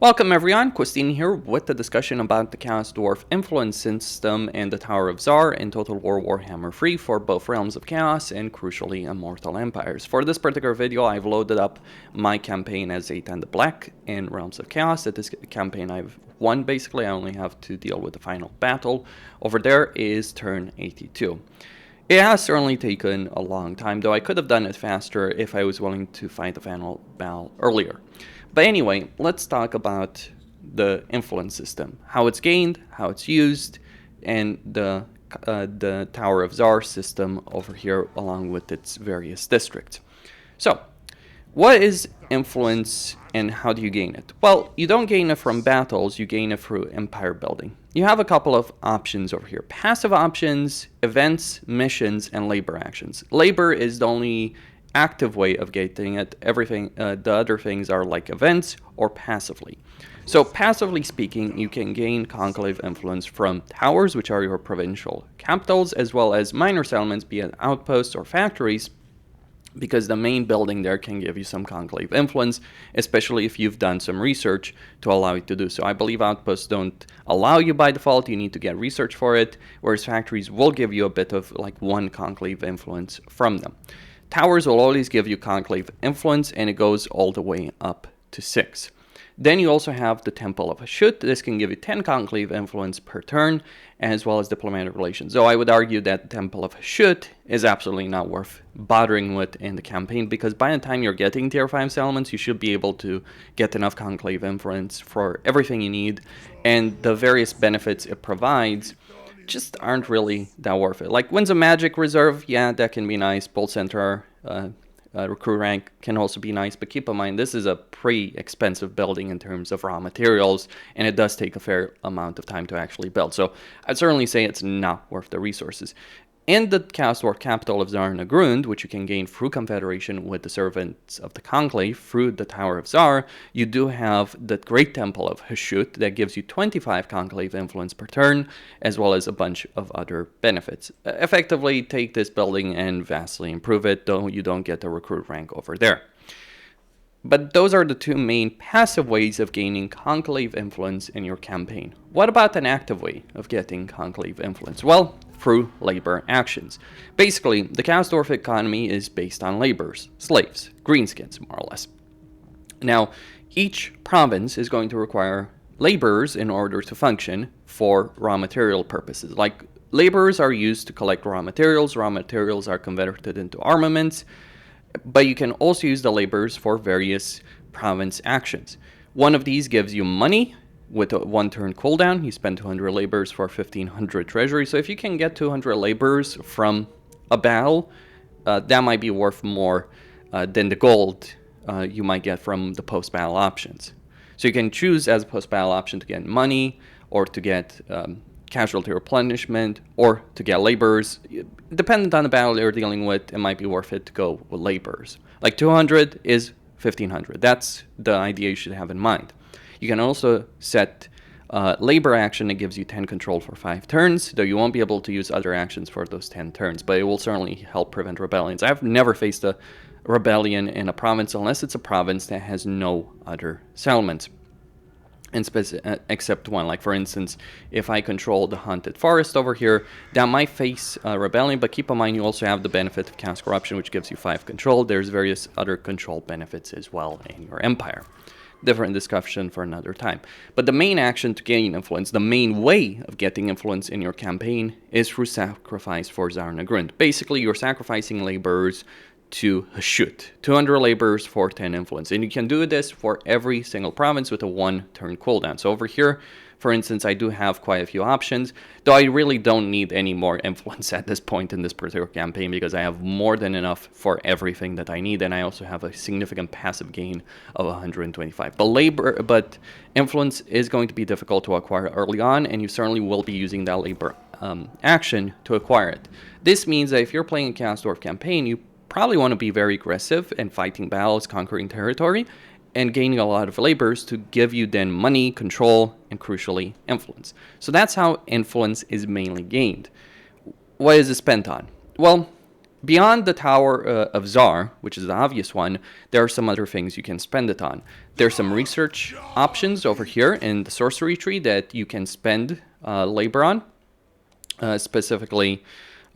Welcome everyone, Christine here with the discussion about the Chaos Dwarf Influence system and the Tower of Zharr in Total War Warhammer 3 for both Realms of Chaos and crucially Immortal Empires. For this particular video I've loaded up my campaign as 8 and the Black in Realms of Chaos. At this campaign I've won basically, I only have to deal with the final battle. Over there is turn 82. It has certainly taken a long time, though I could have done it faster if I was willing to fight the final battle earlier. But anyway, let's talk about the influence system, how it's gained, how it's used, and the Tower of Zharr system over here along with its various districts. So, what is influence and how do you gain it? Well, you don't gain it from battles, you gain it through empire building. You have a couple of options over here. Passive options, events, missions, and labor actions. Labor is the only active way of getting it. Everything, the other things are like events or passively. So passively speaking, you can gain Conclave Influence from towers, which are your provincial capitals, as well as minor settlements, be it outposts or factories, because the main building there can give you some Conclave Influence, especially if you've done some research to allow you to do so. I believe outposts don't allow you by default, you need to get research for it, whereas factories will give you a bit of like one Conclave Influence from them. Towers will always give you Conclave Influence, and it goes all the way up to 6. Then you also have the Temple of Hashut. This can give you 10 Conclave Influence per turn, as well as Diplomatic Relations. Though I would argue that the Temple of Hashut is absolutely not worth bothering with in the campaign, because by the time you're getting tier 5 settlements, you should be able to get enough Conclave Influence for everything you need, and the various benefits it provides just aren't really that worth it. Like Winds of Magic Reserve, yeah, that can be nice. Bolt Center recruit rank can also be nice, but keep in mind this is a pretty expensive building in terms of raw materials, and it does take a fair amount of time to actually build. So I'd certainly say it's not worth the resources. In the Chaos Dwarf capital of Zharr, which you can gain through confederation with the servants of the Conclave through the Tower of Zharr, you do have the Great Temple of Hashut that gives you 25 Conclave Influence per turn, as well as a bunch of other benefits. Effectively, take this building and vastly improve it, though you don't get the recruit rank over there. But those are the two main passive ways of gaining Conclave Influence in your campaign. What about an active way of getting Conclave Influence? Well, through labor actions. Basically, the Chaos Dwarf economy is based on laborers, slaves, greenskins, more or less. Now, each province is going to require laborers in order to function for raw material purposes. Like, laborers are used to collect raw materials are converted into armaments, but you can also use the laborers for various province actions. One of these gives you money with a 1 turn cooldown. You spend 200 laborers for 1500 treasury. So if you can get 200 laborers from a battle, that might be worth more than the gold you might get from the post-battle options. So you can choose as a post-battle option to get money, or to get casualty replenishment, or to get laborers. Dependent on the battle you're dealing with, it might be worth it to go with laborers. Like 200 is 1500. That's the idea you should have in mind. You can also set labor action that gives you 10 control for 5 turns, though you won't be able to use other actions for those 10 turns, but it will certainly help prevent rebellions. I've never faced a rebellion in a province unless it's a province that has no other settlements, except one. Like for instance, if I control the Haunted Forest over here, that might face a rebellion, but keep in mind you also have the benefit of Chaos Corruption, which gives you 5 control. There's various other control benefits as well in your empire. Different discussion for another time. But the main action to gain influence, the main way of getting influence in your campaign, is through sacrifice for Zharr. Basically, you're sacrificing laborers to Hashut. 200 laborers for 10 influence. And you can do this for every single province with a 1 turn cooldown. So over here, for instance, I do have quite a few options, though I really don't need any more influence at this point in this particular campaign, because I have more than enough for everything that I need, and I also have a significant passive gain of 125. But influence is going to be difficult to acquire early on, and you certainly will be using that labor action to acquire it. This means that if you're playing a Chaos Dwarf campaign, you probably want to be very aggressive and fighting battles, conquering territory, and gaining a lot of laborers to give you then money, control, and crucially, influence. So that's how influence is mainly gained. What is it spent on? Well, Beyond the Tower of Zharr, which is the obvious one, there are some other things you can spend it on. There's some research options over here in the sorcery tree that you can spend labor on. Specifically,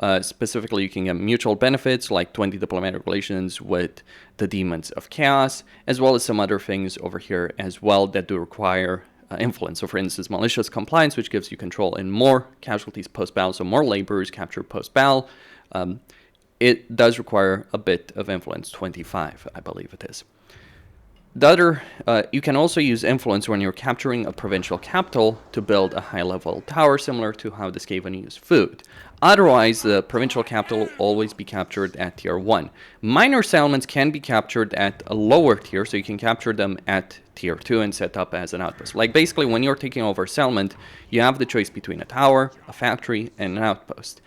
you can get mutual benefits like 20 diplomatic relations with the demons of chaos, as well as some other things over here as well that do require influence. So for instance, malicious compliance, which gives you control in more casualties post-battle, so more laborers captured post-battle. It does require a bit of influence, 25, I believe it is. The other, you can also use influence when you're capturing a provincial capital to build a high-level tower, similar to how the Skaven use food. Otherwise, the provincial capital will always be captured at tier 1. Minor settlements can be captured at a lower tier, so you can capture them at tier 2 and set up as an outpost. Like basically, when you're taking over a settlement, you have the choice between a tower, a factory, and an outpost.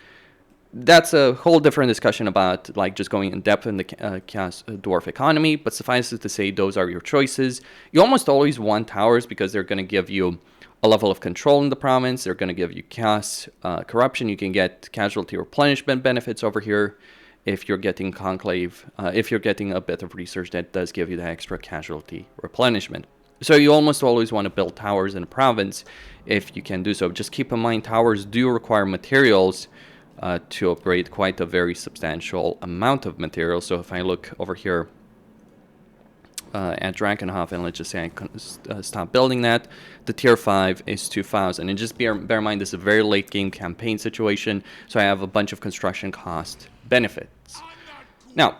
That's a whole different discussion about like just going in depth in the Chaos Dwarf economy, but suffice it to say those are your choices. You almost always want towers because they're going to give you a level of control in the province. They're going to give you chaos corruption. You can get casualty replenishment benefits over here if you're getting Conclave, if you're getting a bit of research that does give you the extra casualty replenishment. So you almost always want to build towers in a province if you can do so. Just keep in mind towers do require materials to upgrade quite a very substantial amount of material. So if I look over here at Drakenhof, and let's just say I can stop building that, the tier 5 is 2,000. And just bear in mind, this is a very late game campaign situation, so I have a bunch of construction cost benefits. Now,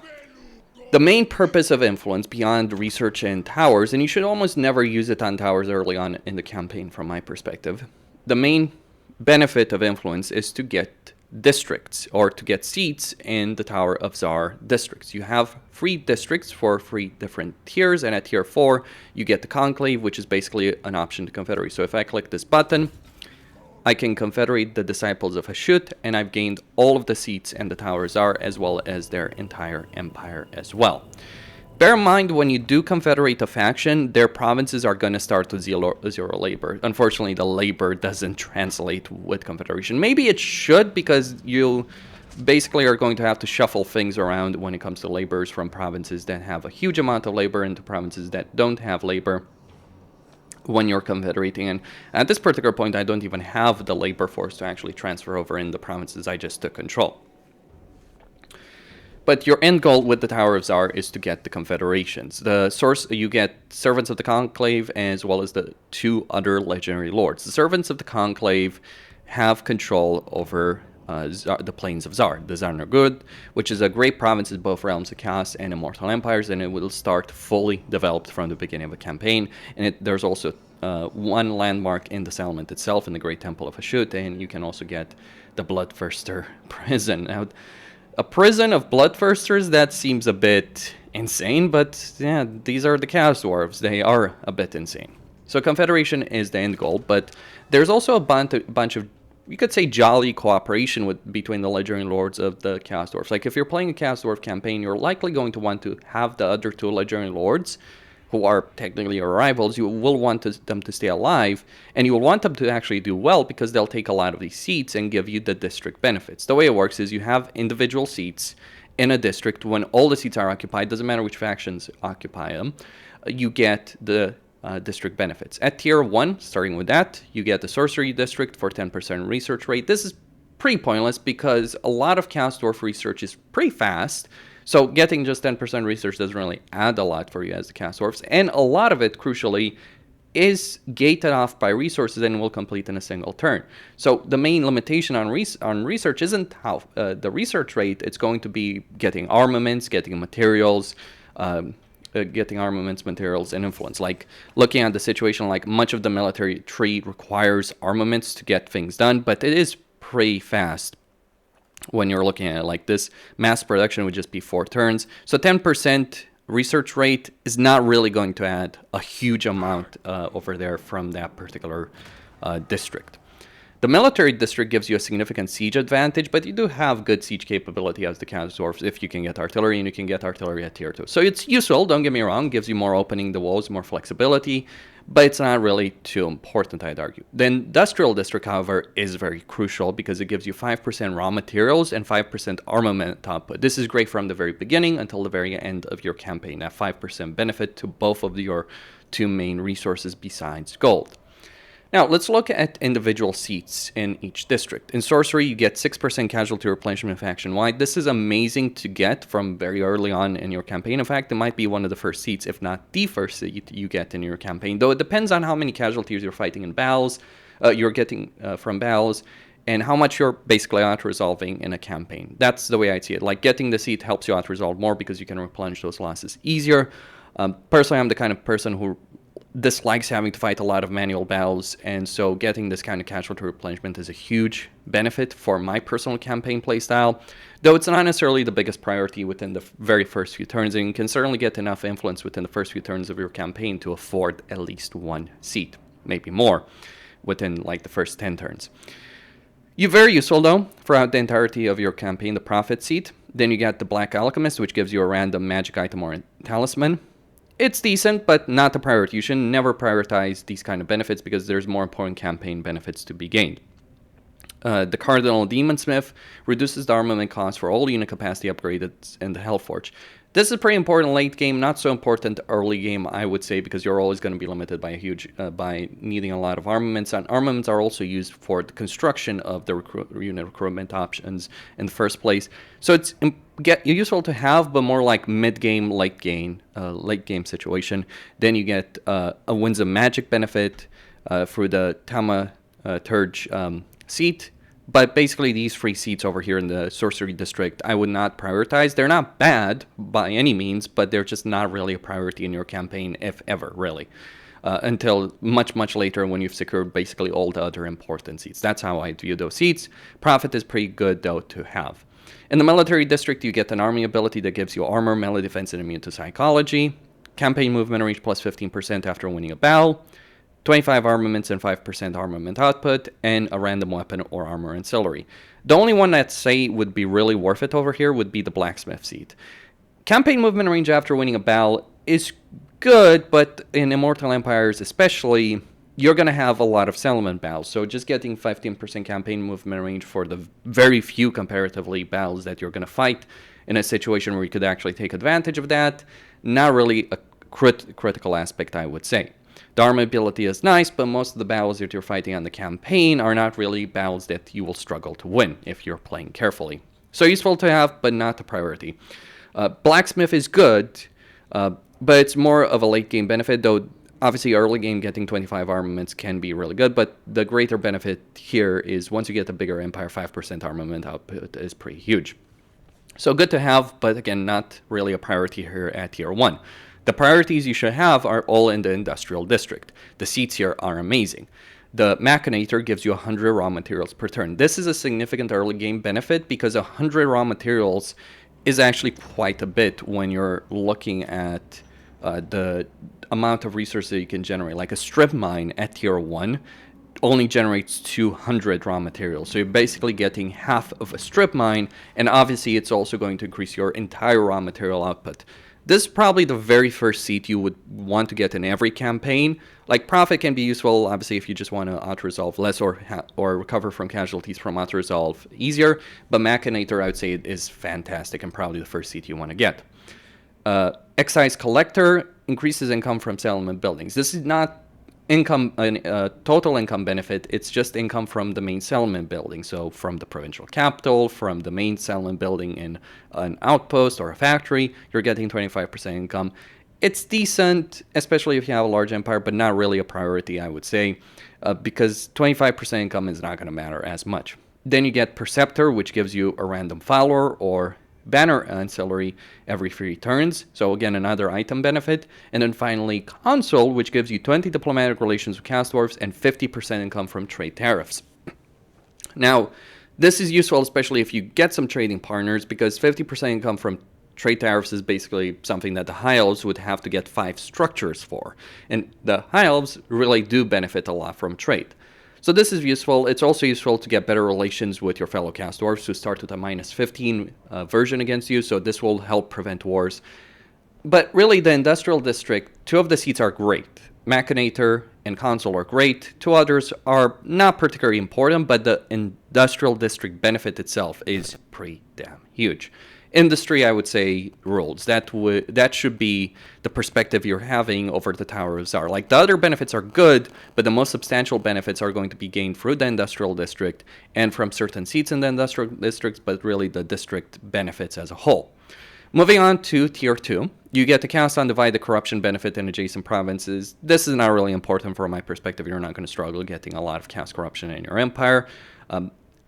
the main purpose of influence beyond research and towers, and you should almost never use it on towers early on in the campaign from my perspective, the main benefit of influence is to get districts or to get seats in the Tower of Zharr districts. You have 3 districts for 3 different tiers, and at tier 4 you get the Conclave, which is basically an option to confederate. So if I click this button, I can confederate the disciples of Hashut, and I've gained all of the seats in the Tower of Zharr as well as their entire empire as well. Bear in mind, when you do confederate a faction, their provinces are going to start with zero labor. Unfortunately, the labor doesn't translate with confederation. Maybe it should, because you basically are going to have to shuffle things around when it comes to laborers from provinces that have a huge amount of labor into provinces that don't have labor when you're confederating. And at this particular point, I don't even have the labor force to actually transfer over in the provinces I just took control. But your end goal with the Tower of Zharr is to get the confederations. You get servants of the Conclave as well as the 2 other legendary lords. The servants of the Conclave have control over the plains of Zharr, the Zarnagud, which is a great province in both realms of Chaos and Immortal empires, and it will start fully developed from the beginning of the campaign. And there's also 1 landmark in the settlement itself, in the Great Temple of Hashut, and you can also get the Bloodthirster prison. Now, a prison of Bloodthirsters, that seems a bit insane, but yeah, these are the Chaos Dwarfs. They are a bit insane. So Confederation is the end goal, but there's also a bunch of, you could say, jolly cooperation between the legendary lords of the Chaos Dwarfs. Like if you're playing a Chaos Dwarf campaign, you're likely going to want to have the other 2 legendary lords, who are technically your rivals. You will want them to stay alive, and you will want them to actually do well, because they'll take a lot of these seats and give you the district benefits. The way it works is you have individual seats in a district. When all the seats are occupied, doesn't matter which factions occupy them, you get the district benefits. At tier 1, starting with that, you get the sorcery district for 10% research rate. This is pretty pointless because a lot of Chaos Dwarf research is pretty fast. So getting just 10% research doesn't really add a lot for you as the Chaos Dwarfs, and a lot of it, crucially, is gated off by resources and will complete in a single turn. So the main limitation on research isn't how the research rate. It's going to be getting armaments, getting materials, materials, and influence. Like looking at the situation, like much of the military tree requires armaments to get things done, but it is pretty fast. When you're looking at it like this, mass production would just be 4 turns. So 10% research rate is not really going to add a huge amount over there from that particular district. The military district gives you a significant siege advantage, but you do have good siege capability as the Chaos Dwarfs if you can get artillery, and you can get artillery at tier 2. So it's useful, don't get me wrong, gives you more opening the walls, more flexibility, but it's not really too important, I'd argue. The industrial district, however, is very crucial because it gives you 5% raw materials and 5% armament output. This is great from the very beginning until the very end of your campaign, that 5% benefit to both of your two main resources besides gold. Now, let's look at individual seats in each district. In Sorcery, you get 6% casualty replenishment faction-wide. This is amazing to get from very early on in your campaign. In fact, it might be one of the first seats, if not the first seat you get in your campaign, though it depends on how many casualties you're fighting in battles, you're getting from battles, and how much you're basically out-resolving in a campaign. That's the way I see it. Like, getting the seat helps you out-resolve more because you can replenish those losses easier. Personally, I'm the kind of person who dislikes having to fight a lot of manual battles, and so getting this kind of casualty replenishment is a huge benefit for my personal campaign playstyle, though it's not necessarily the biggest priority within the very first few turns, and you can certainly get enough influence within the first few turns of your campaign to afford at least one seat, maybe more, within like the first 10 turns. You're very useful though throughout the entirety of your campaign, the Prophet seat. Then you get the Black Alchemist, which gives you a random magic item or a talisman. It's decent, but not the priority. You should never prioritize these kind of benefits because there's more important campaign benefits to be gained. The Cardinal Demonsmith reduces the armament cost for all unit capacity upgrades in the Hellforge. This is pretty important late game, not so important early game, I would say, because you're always going to be limited by by needing a lot of armaments. And armaments are also used for the construction of the unit recruitment options in the first place. So it's useful to have, but more like mid-game, late game situation. Then you get a Winds of Magic benefit through the Thaumaturge seat. But basically, these three seats over here in the Sorcery District, I would not prioritize. They're not bad by any means, but they're just not really a priority in your campaign, if ever, really. Until much, much later when you've secured basically all the other important seats. That's how I view those seats. Prophet is pretty good, though, to have. In the Military District, you get an army ability that gives you armor, melee defense, and immune to psychology. Campaign movement range plus 15% after winning a battle. 25 armaments and 5% armament output, and a random weapon or armor ancillary. The only one that say would be really worth it over here would be the Blacksmith seat. Campaign movement range after winning a battle is good, but in Immortal Empires especially, you're going to have a lot of settlement battles, so just getting 15% campaign movement range for the very few comparatively battles that you're going to fight in a situation where you could actually take advantage of that, not really a critical aspect, I would say. The armor ability is nice, but most of the battles that you're fighting on the campaign are not really battles that you will struggle to win if you're playing carefully. So useful to have, but not a priority. Blacksmith is good, but it's more of a late game benefit, though obviously early game getting 25 armaments can be really good, but the greater benefit here is once you get a bigger empire, 5% armament output is pretty huge. So good to have, but again, not really a priority here at tier 1. The priorities you should have are all in the Industrial District. The seats here are amazing. The Machinator gives you 100 raw materials per turn. This is a significant early game benefit because 100 raw materials is actually quite a bit when you're looking at the amount of resources that you can generate. Like a strip mine at tier 1 only generates 200 raw materials. So you're basically getting half of a strip mine, and obviously it's also going to increase your entire raw material output. This is probably the very first seat you would want to get in every campaign. Like, Prophet can be useful, obviously, if you just want to auto-resolve less or recover from casualties from auto-resolve easier. But Machinator, I would say, is fantastic and probably the first seat you want to get. Excise Collector increases income from settlement buildings. This is not income, total income benefit, it's just income from the main settlement building. So from the provincial capital, from the main settlement building in an outpost or a factory, you're getting 25% income. It's decent, especially if you have a large empire, but not really a priority, I would say, because 25% income is not going to matter as much. Then you get Perceptor, which gives you a random follower or banner ancillary every 3 turns, so again another item benefit. And then finally Consul, which gives you 20 diplomatic relations with Chaos Dwarfs and 50% income from trade tariffs. Now this is useful especially if you get some trading partners, because 50% income from trade tariffs is basically something that the High Elves would have to get 5 structures for, and the High Elves really do benefit a lot from trade. So this is useful. It's also useful to get better relations with your fellow Chaos Dwarfs who start with a minus 15 version against you, so this will help prevent wars. But really, the Industrial District, 2 of the seats are great. Machinator and Console are great. Two others are not particularly important, but the industrial district benefit itself is pretty damn huge. Industry, I would say, rules. That should be the perspective you're having over the Tower of Zharr. Like, the other benefits are good, but the most substantial benefits are going to be gained through the industrial district and from certain seats in the industrial districts, but really the district benefits as a whole. Moving on to Tier 2, you get the Chaos Undivided Corruption benefit in adjacent provinces. This is not really important from my perspective. You're not going to struggle getting a lot of Chaos Corruption in your empire.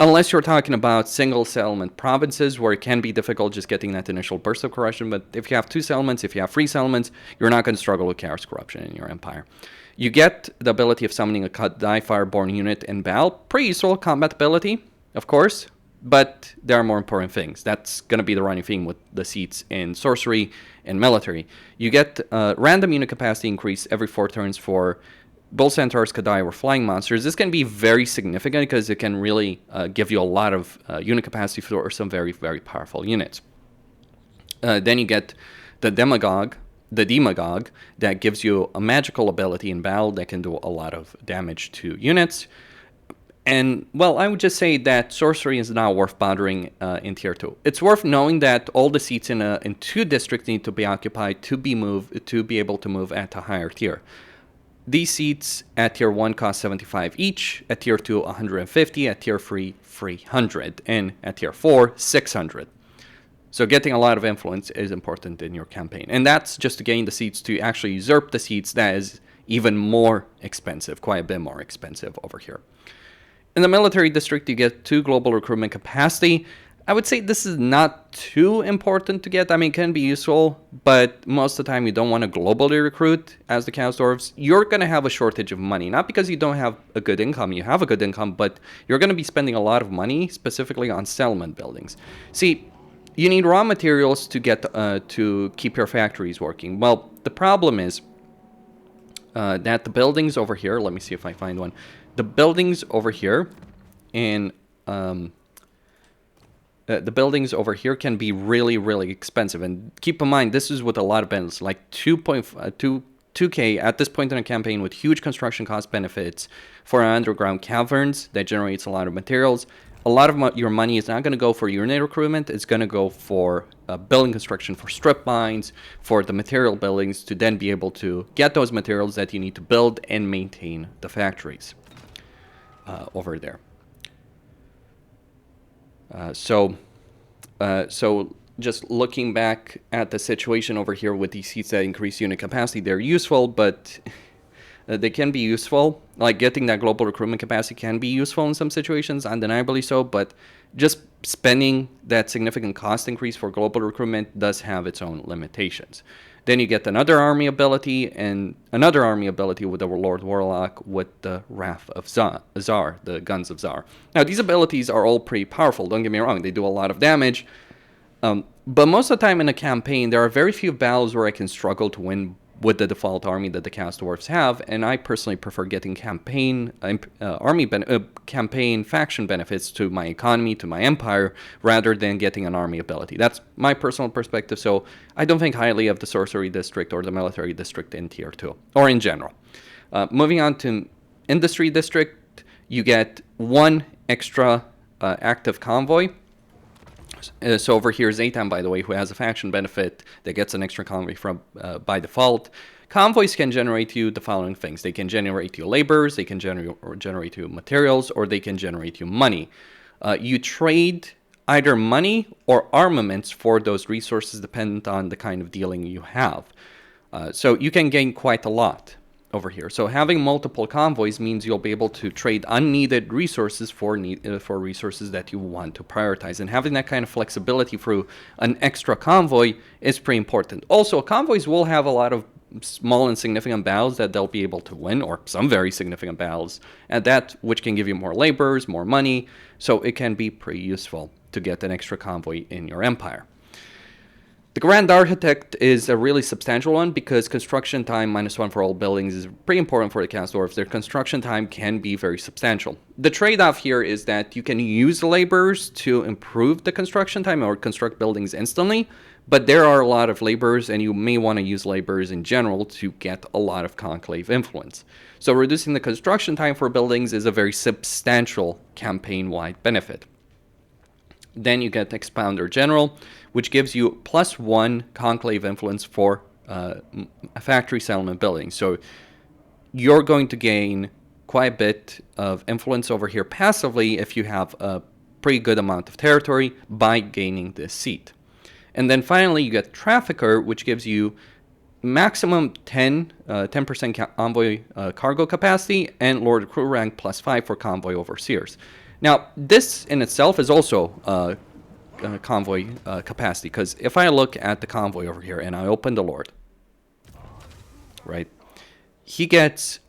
Unless you're talking about single settlement provinces where it can be difficult just getting that initial burst of corruption. But if you have 2 settlements, if you have 3 settlements, you're not going to struggle with Chaos Corruption in your empire. You get the ability of summoning a Kadai Fireborn unit in battle. Pretty useful combat ability, of course. But there are more important things. That's going to be the running theme with the seats in sorcery and military. You get random unit capacity increase every 4 turns for Bull Centaurs, Kadai, or flying monsters. This can be very significant because it can really give you a lot of unit capacity for some very, very powerful units. Then you get the Demagogue that gives you a magical ability in battle that can do a lot of damage to units. And, well, I would just say that sorcery is not worth bothering in Tier 2. It's worth knowing that all the seats in 2 districts need to be occupied to be able to move at a higher tier. These seats at Tier 1 cost 75 each, at Tier 2 150, at Tier 3 300, and at Tier 4 600. So getting a lot of influence is important in your campaign. And that's just to gain the seats to actually usurp the seats. That is even more expensive, quite a bit more expensive over here. In the military district, you get 2 global recruitment capacity. I would say this is not too important to get. I mean, it can be useful, but most of the time you don't want to globally recruit as the Chaos Dwarfs. You're going to have a shortage of money, not because you don't have a good income. You have a good income, but you're going to be spending a lot of money, specifically on settlement buildings. See, you need raw materials to get to keep your factories working. Well, the problem is that the buildings over here, let me see if I find one. The buildings over here in the buildings over here can be really, really expensive. And keep in mind, this is with a lot of benefits, like 2K at this point in a campaign with huge construction cost benefits for underground caverns that generates a lot of materials. A lot of your money is not going to go for unit recruitment. It's going to go for building construction, for strip mines, for the material buildings to then be able to get those materials that you need to build and maintain the factories over there. So just looking back at the situation over here with these seats that increase unit capacity, they're useful, but they can be useful. Like getting that global recruitment capacity can be useful in some situations, undeniably so, but just spending that significant cost increase for global recruitment does have its own limitations. Then you get another army ability and another army ability with the Lord Warlock with the Wrath of Zharr, the Guns of Zharr. Now, these abilities are all pretty powerful, don't get me wrong, they do a lot of damage, but most of the time in a campaign, there are very few battles where I can struggle to win with the default army that the Chaos Dwarfs have, and I personally prefer getting campaign faction benefits to my economy, to my empire, rather than getting an army ability. That's my personal perspective, so I don't think highly of the sorcery district or the military district in Tier 2, or in general. Moving on to industry district, you get 1 extra active convoy. So over here is Zaytan, by the way, who has a faction benefit that gets an extra convoy from by default. Convoys can generate you the following things. They can generate you laborers, they can generate you materials, or they can generate you money. You trade either money or armaments for those resources dependent on the kind of dealing you have. So you can gain quite a lot over here. So having multiple convoys means you'll be able to trade unneeded resources for resources that you want to prioritize. And having that kind of flexibility through an extra convoy is pretty important. Also, convoys will have a lot of small and significant battles that they'll be able to win, or some very significant battles at that, which can give you more laborers, more money. So it can be pretty useful to get an extra convoy in your empire. The Grand Architect is a really substantial one because construction time -1 for all buildings is pretty important for the Chaos Dwarfs. Their construction time can be very substantial. The trade-off here is that you can use laborers to improve the construction time or construct buildings instantly, but there are a lot of laborers and you may want to use laborers in general to get a lot of Conclave influence. So reducing the construction time for buildings is a very substantial campaign-wide benefit. Then you get Expounder General, which gives you +1 Conclave influence for a factory settlement building. So you're going to gain quite a bit of influence over here passively if you have a pretty good amount of territory by gaining this seat. And then finally you get Trafficker, which gives you maximum 10% envoy cargo capacity and Lord Crew rank +5 for convoy overseers. Now, this in itself is also convoy capacity, because if I look at the convoy over here and I open the Lord, right, he gets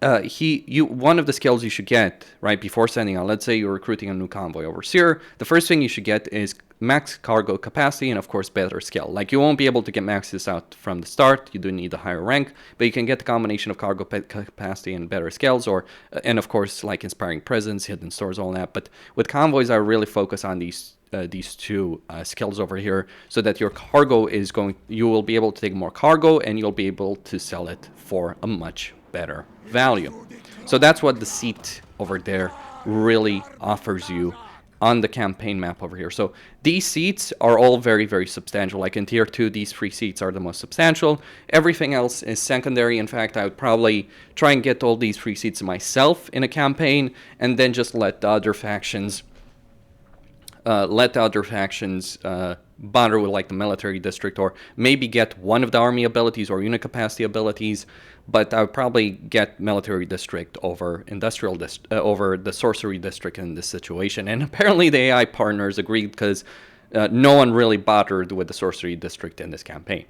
one of the skills you should get right before sending out. Let's say you're recruiting a new convoy overseer. The first thing you should get is max cargo capacity and of course better skill. Like, you won't be able to get max this out from the start. You do need a higher rank, but you can get the combination of cargo capacity and better skills, or and of course like inspiring presence, hidden stores, all that. But with convoys, I really focus on these two skills over here, so that your cargo is you will be able to take more cargo and you'll be able to sell it for a much better value. So that's what the seat over there really offers you on the campaign map over here. So these seats are all very, very substantial. Like in tier 2, these 3 seats are the most substantial. Everything else is secondary. In fact, I would probably try and get all these 3 seats myself in a campaign, and then just let the other factions bother with like the military district, or maybe get one of the army abilities or unit capacity abilities. But I would probably get military district over industrial over the sorcery district in this situation. And apparently the AI partners agreed, because no one really bothered with the sorcery district in this campaign.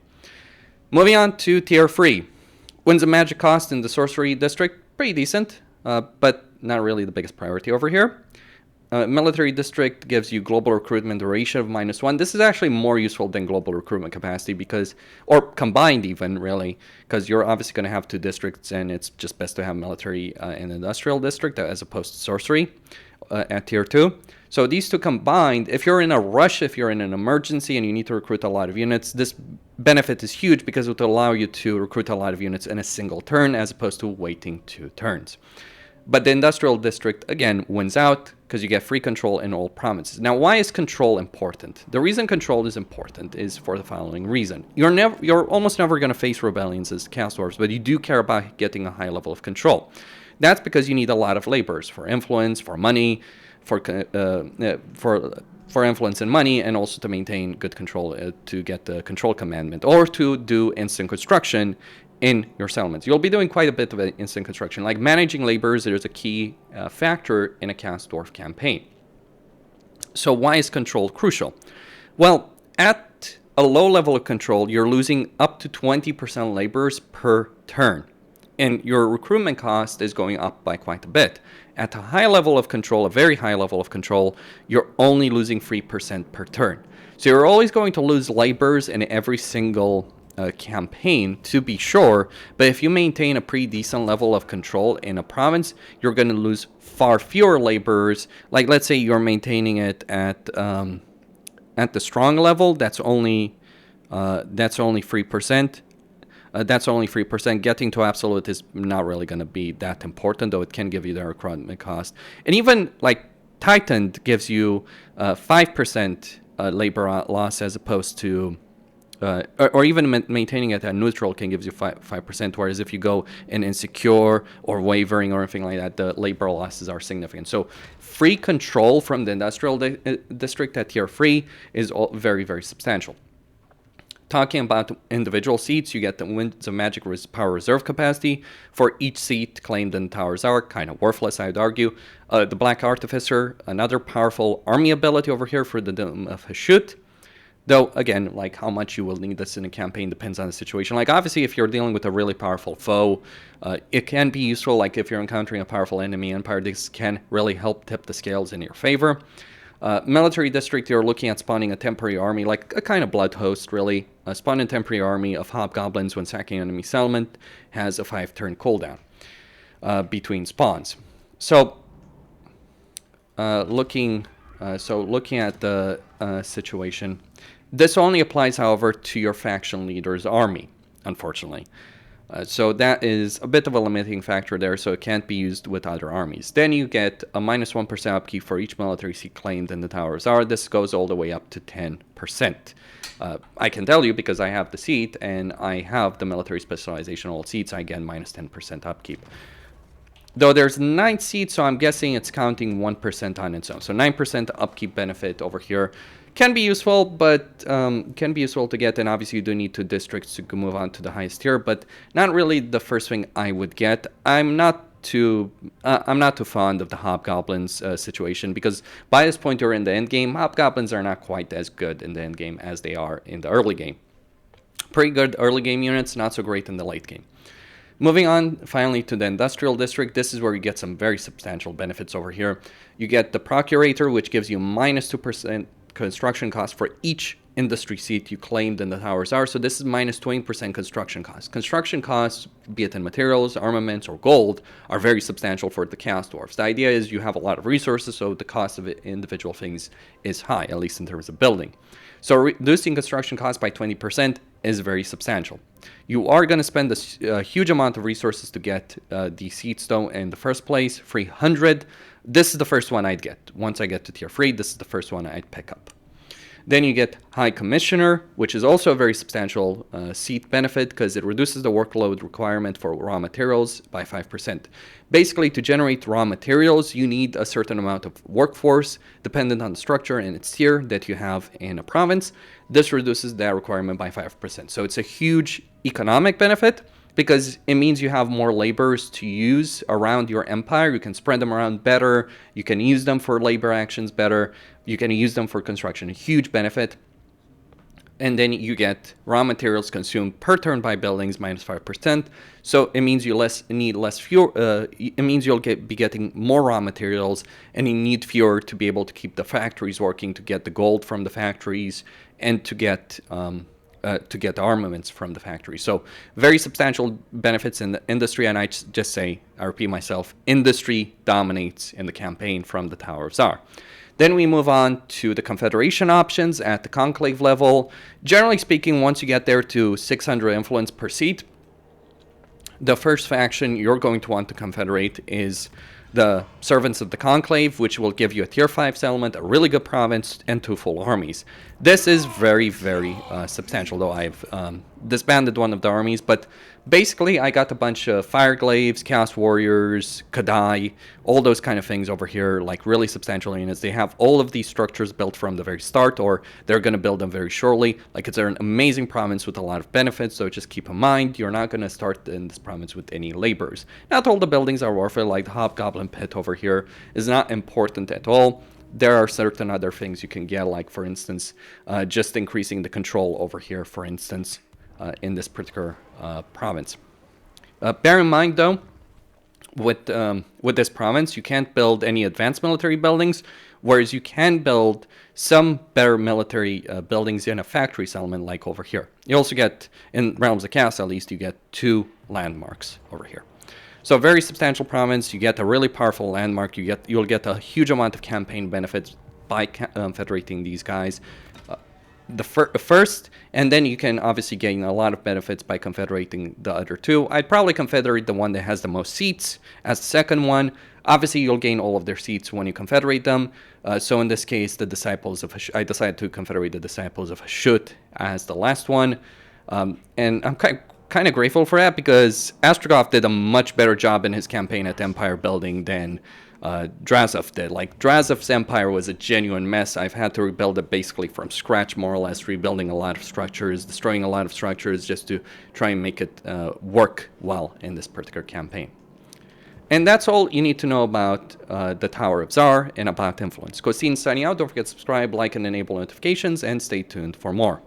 Moving on to tier 3. Wins of magic cost in the sorcery district, pretty decent, but not really the biggest priority over here. Military district gives you global recruitment duration of -1. This is actually more useful than global recruitment capacity, because, or combined even, really, because you're obviously going to have 2 districts, and it's just best to have military and industrial district as opposed to sorcery at tier 2. So these two combined, if you're in a rush, if you're in an emergency and you need to recruit a lot of units, this benefit is huge, because it will allow you to recruit a lot of units in a single turn as opposed to waiting 2 turns. But the industrial district, again, wins out because you get free control in all provinces. Now, why is control important? The reason control is important is for the following reason. You're almost never going to face rebellions as Chaos Dwarfs, but you do care about getting a high level of control. That's because you need a lot of laborers for influence, for money, for influence and money, and also to maintain good control, to get the control commandment, or to do instant construction in your settlements. You'll be doing quite a bit of instant construction. Like managing laborers is a key factor in a Chaos Dwarf campaign. So why is control crucial? Well, at a low level of control, you're losing up to 20% laborers per turn, and your recruitment cost is going up by quite a bit. At a high level of control, a very high level of control, you're only losing 3% per turn. So you're always going to lose laborers in every single campaign, to be sure, but if you maintain a pretty decent level of control in a province, you're going to lose far fewer laborers. Like, let's say you're maintaining it at the strong level, that's only 3%. That's only 3%. Getting to absolute is not really going to be that important, though it can give you the recruitment cost. And even like Titaned gives you 5% labor loss, as opposed to or even maintaining it at neutral can give you 5%, whereas if you go in insecure or wavering or anything like that, the labor losses are significant. So free control from the industrial district at tier 3 is very, very substantial. Talking about individual seats, you get the Winds of Magic power reserve capacity for each seat claimed in Tower of Zharr. Kind of worthless, I would argue. The Black Artificer, another powerful army ability over here for the Dome of Hashut. Though, again, like how much you will need this in a campaign depends on the situation. Like, obviously, if you're dealing with a really powerful foe, it can be useful. Like, if you're encountering a powerful enemy empire, this can really help tip the scales in your favor. Military district, you're looking at spawning a temporary army, like a kind of blood host, really. Spawn a temporary army of hobgoblins when sacking enemy settlement, has a 5-turn cooldown between spawns. So, looking at the situation, this only applies, however, to your faction leader's army, unfortunately. So that is a bit of a limiting factor there, so it can't be used with other armies. Then you get a minus 1% upkeep for each military seat claimed in the Tower of Zharr. This goes all the way up to 10%. I can tell you because I have the seat and I have the military specialization all seats, I get minus 10% upkeep. Though there's 9 seats, so I'm guessing it's counting 1% on its own. So 9% upkeep benefit over here. Can be useful, but can be useful to get, and obviously you do need 2 districts to move on to the highest tier, but not really the first thing I would get. I'm not too fond of the hobgoblins situation, because by this point you're in the end game. Hobgoblins are not quite as good in the end game as they are in the early game. Pretty good early game units, not so great in the late game. Moving on finally to the industrial district, this is where you get some very substantial benefits over here. You get the procurator, which gives you minus 2% construction cost for each industry seat you claimed in the Tower of Zharr. So this is minus 20% construction cost. Construction costs, be it in materials, armaments, or gold, are very substantial for the Chaos Dwarfs. The idea is you have a lot of resources, so the cost of individual things is high, at least in terms of building. So reducing construction costs by 20% is very substantial. You are going to spend a huge amount of resources to get the seats, though, in the first place, 300. This is the first one I'd get. Once I get to tier 3, this is the first one I'd pick up. Then you get High Commissioner, which is also a very substantial seat benefit because it reduces the workload requirement for raw materials by 5%. Basically, to generate raw materials, you need a certain amount of workforce dependent on the structure and its tier that you have in a province. This reduces that requirement by 5%. So it's a huge economic benefit, because it means you have more laborers to use around your empire. You can spread them around better. You can use them for labor actions better. You can use them for construction. A huge benefit. And then you get raw materials consumed per turn by buildings minus 5%. So it means you need less fuel. It means you'll be getting more raw materials, and you need fewer to be able to keep the factories working, to get the gold from the factories, and to get armaments from the factory. So very substantial benefits in the industry, and I just say, I repeat myself, industry dominates in the campaign from the Tower of Zharr. Then we move on to the Confederation options at the Conclave level. Generally speaking, once you get there to 600 influence per seat, the first faction you're going to want to confederate is the Servants of the Conclave, which will give you a tier 5 settlement, a really good province, and 2 full armies. This is very, very substantial, though I've disbanded one of the armies, but basically I got a bunch of Fireglaves, Chaos Warriors, Kadai, all those kind of things over here, like really substantial units. They have all of these structures built from the very start, or they're going to build them very shortly. Like, it's an amazing province with a lot of benefits, so just keep in mind, you're not going to start in this province with any laborers. Not all the buildings are worth it, like the Hobgoblin Pit over here is not important at all. There are certain other things you can get, like, for instance, just increasing the control over here, for instance, in this particular province. Bear in mind, though, with this province, you can't build any advanced military buildings, whereas you can build some better military buildings in a factory settlement, like over here. You also get, in Realms of Chaos at least, you get 2 landmarks over here. So a very substantial province. You get a really powerful landmark. You'll get a huge amount of campaign benefits by federating these guys. The first, and then you can obviously gain a lot of benefits by confederating the other 2. I'd probably confederate the one that has the most seats as the second one. Obviously, you'll gain all of their seats when you confederate them. So in this case, the Disciples of I decided to confederate the Disciples of Hashut as the last one. And I'm kind of grateful for that, because Astragoth did a much better job in his campaign at empire building than Drazov did. Like, Drazov's empire was a genuine mess. I've had to rebuild it basically from scratch, more or less, rebuilding a lot of structures, destroying a lot of structures just to try and make it work well in this particular campaign. And that's all you need to know about the Tower of Zharr and about Influence. Kostin signing out. Don't forget to subscribe, like, and enable notifications, and stay tuned for more.